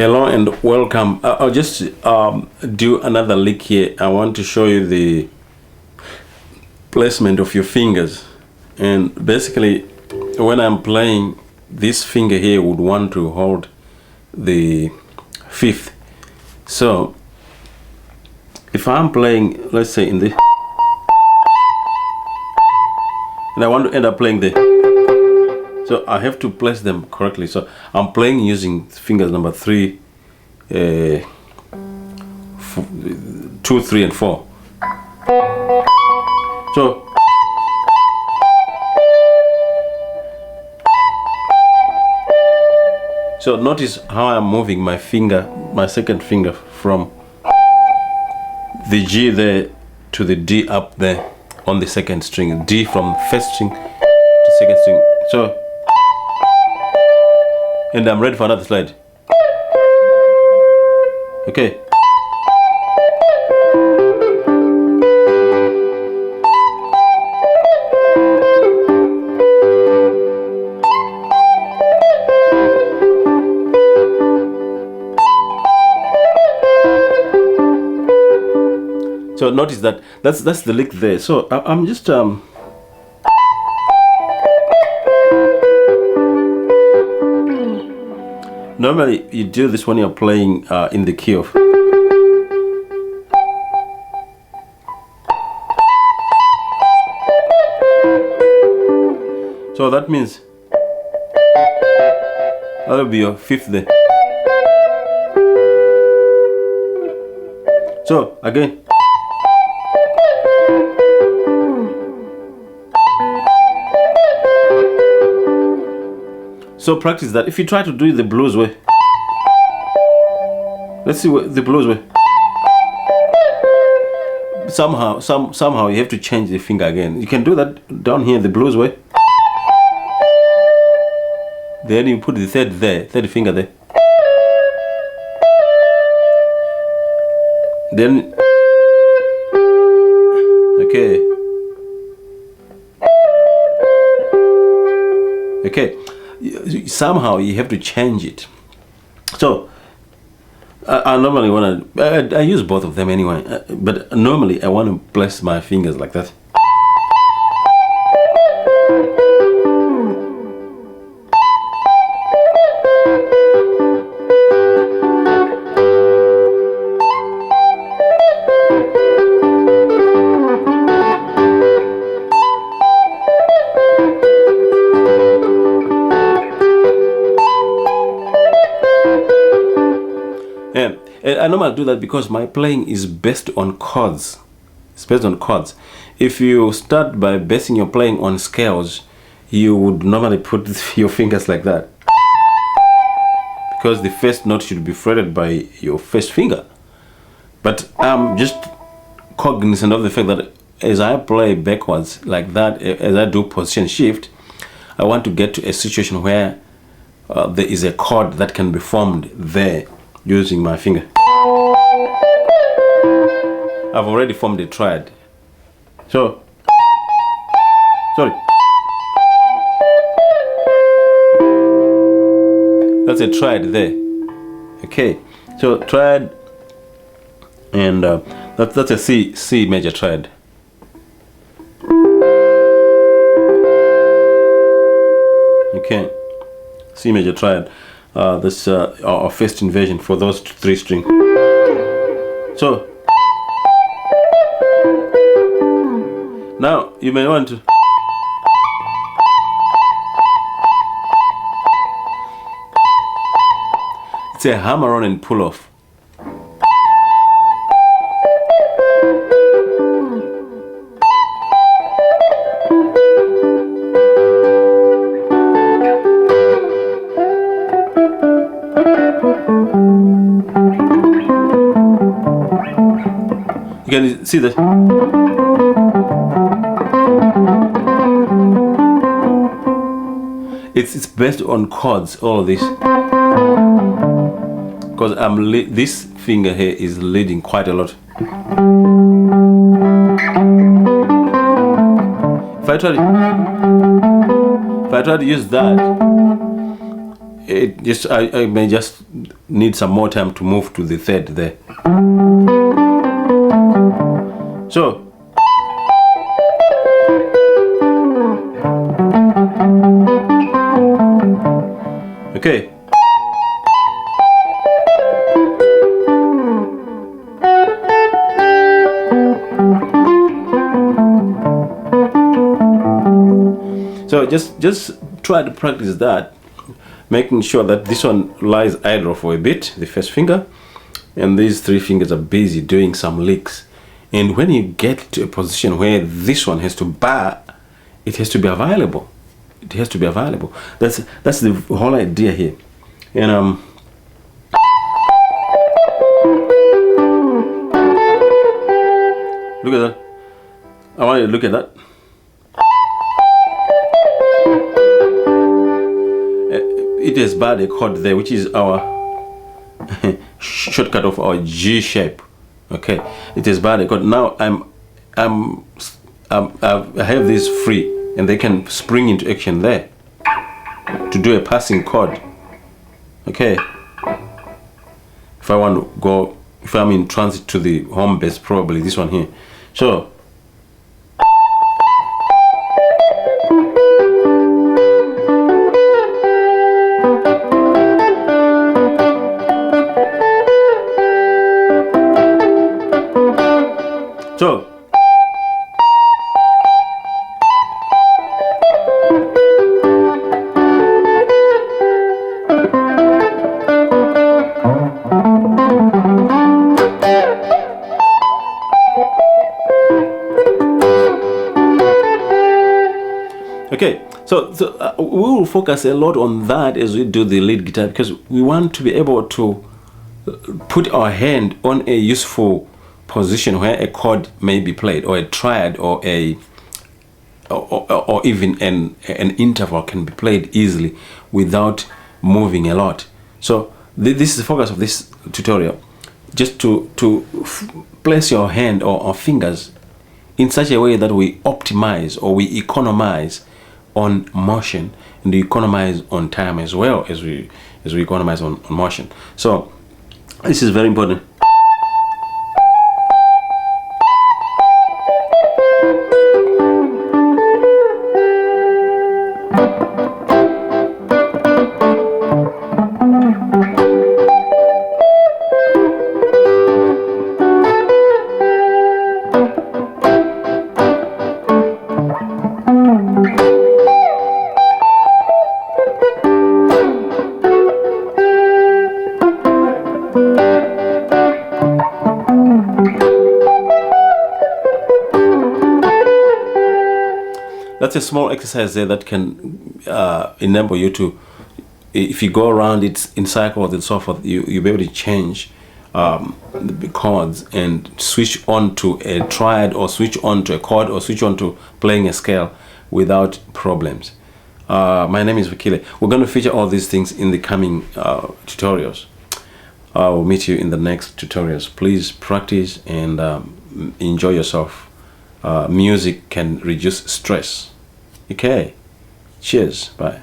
Hello and welcome. I'll just do another lick here. I want to show you the placement of your fingers, and basically when I'm playing, this finger here would want to hold the fifth. So if I'm playing, let's say in the, and I want to end up playing the, so I have to place them correctly. So I'm playing using fingers number 3, 2, 3, and 4. So notice how I'm moving my finger, my second finger, from the G there to the D up there on the second string. D from first string to second string. So, and I'm ready for another slide. Okay. So notice that that's the lick there. So I'm just normally you do this when you're playing in the key of, so that means that'll be your fifth there. So again, so practice that. If you try to do it the blues way, let's see what the blues way. Somehow you have to change the finger again. You can do that down here the blues way. Then you put the third finger there. Then okay. Somehow you have to change it. So I normally want to, I use both of them anyway, but normally I want to place my fingers like that. And I normally do that because my playing is based on chords. It's based on chords. If you start by basing your playing on scales, you would normally put your fingers like that, because the first note should be fretted by your first finger. But I'm just cognizant of the fact that as I play backwards like that, as I do position shift, I want to get to a situation where there is a chord that can be formed there using my finger. I've already formed a triad. So, sorry. That's a triad there. Okay. So triad, and that's a C major triad. Okay. C major triad. This our first inversion for those 3 strings. So now you may want to, it's a hammer on and pull off. You can see that. It's based on chords, all of this, because this finger here is leading quite a lot. If I try to use that, it just I may just need some more time to move to the third there. So okay. So just try to practice that, making sure that this one lies idle for a bit, the first finger, and these three fingers are busy doing some licks. And when you get to a position where this one has to bar, it has to be available. It has to be available. That's the whole idea here. And look at that. I want you to look at that. It has barred a chord there, which is our shortcut of our G shape. Okay, it has barred a chord. Now I have this free, and they can spring into action there to do a passing chord. Okay, if I want to go, if I'm in transit to the home base, probably this one here. So okay, so we will focus a lot on that as we do the lead guitar, because we want to be able to put our hand on a useful position where a chord may be played, or a triad, or or even an interval can be played easily without moving a lot. So this is the focus of this tutorial, just to place your hand or fingers in such a way that we optimize, or we economize on motion, and we economize on time as well as we economize on motion. So this is very important. That's a small exercise there that can enable you to, if you go around it in cycles and so forth, you'll be able to change the chords and switch on to a triad, or switch on to a chord, or switch on to playing a scale without problems. My name is Vakile. We're going to feature all these things in the coming tutorials. I will meet you in the next tutorials. Please practice and enjoy yourself. Music can reduce stress. Okay, cheers, bye.